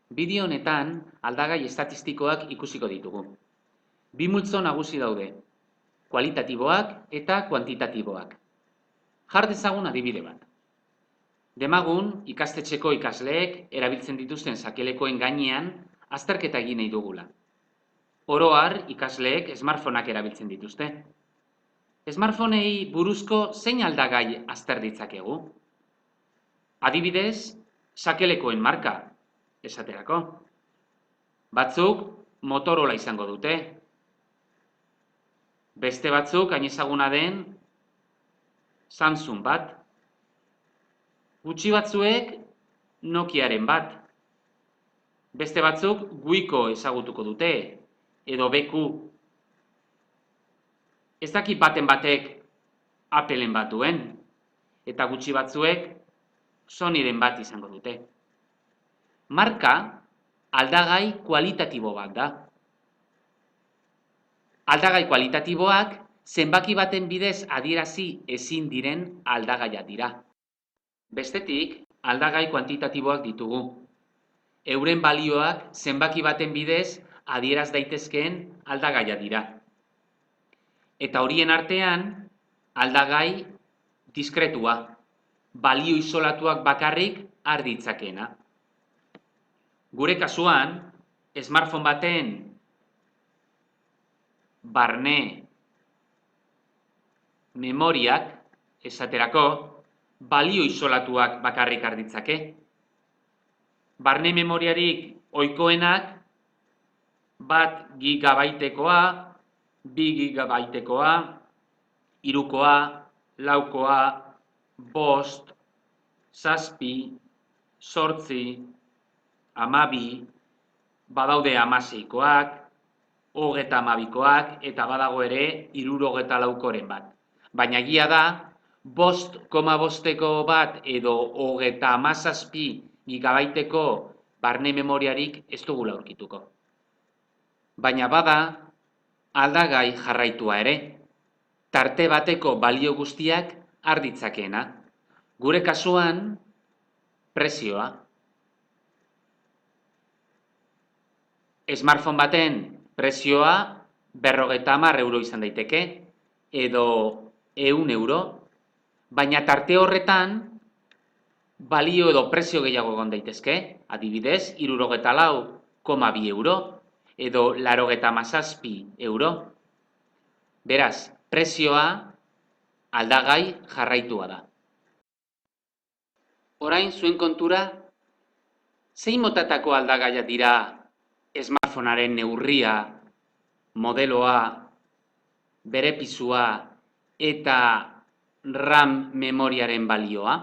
Bideo honetan aldagai estatistikoak ikusiko ditugu. Bi multzo nagusi daude, kualitatiboak eta kuantitatiboak. Jar dezagun adibide bat. Demagun ikastetxeko ikasleek erabiltzen dituzten sakelekoen gainean azterketa egin nahi dugula. Oro har, ikasleek smartphoneak erabiltzen dituzte. Smartphonei buruzko zein aldagai azter ditzakegu? Adibidez, sakelekoen marka, esaterako. Batzuk Motorola izango dute. Beste batzuk hain ezaguna den Samsung bat. Gutxi batzuek Nokiaren bat. Beste batzuk Wiko ezagutuko dute, edo BQ. Ez dakit baten batek Appleen bat duen, eta gutxi batzuek Sonyren bat izango dute. Marka aldagai kualitatibo bat da. Aldagai kualitatiboak zenbaki baten bidez adierazi ezin diren aldagaiak dira. Bestetik, aldagai kuantitatiboak ditugu. Euren balioak zenbaki baten bidez adieraz daitezkeen aldagaiak dira. Eta horien artean, aldagai diskretua, balio isolatuak bakarrik har ditzakeena. Gure kasuan, smartphone baten barne memoriak, esaterako, balio isolatuak bakarrik har ditzake. Barne memoriarik ohikoenak 1 gigabaitekoa, 2 gigabaitekoa, 3koa, 4koa, 5, 7, 8, 12, badaude 16koak, 32koak eta badago ere 64koren bat. Baina egia da, 5,5ko bat edo 37 gigabaiteko barne memoriarik ez dugula aurkituko. Baina bada, aldagai jarraitua ere, tarte bateko balio guztiak har ditzakeena. Gure kasuan, prezioa. Smartphone baten prezioa 50 euro izan daiteke, edo 100 euro, baina tarte horretan balio edo prezio gehiago egon daitezke, adibidez, 64,2 euro, edo 97 euro. Beraz, prezioa aldagai jarraitua da. Orain zuen kontura, zein motatako aldagaiak dira smartphonearen neurria, modeloa, bere pisua eta RAM memoriaren balioa?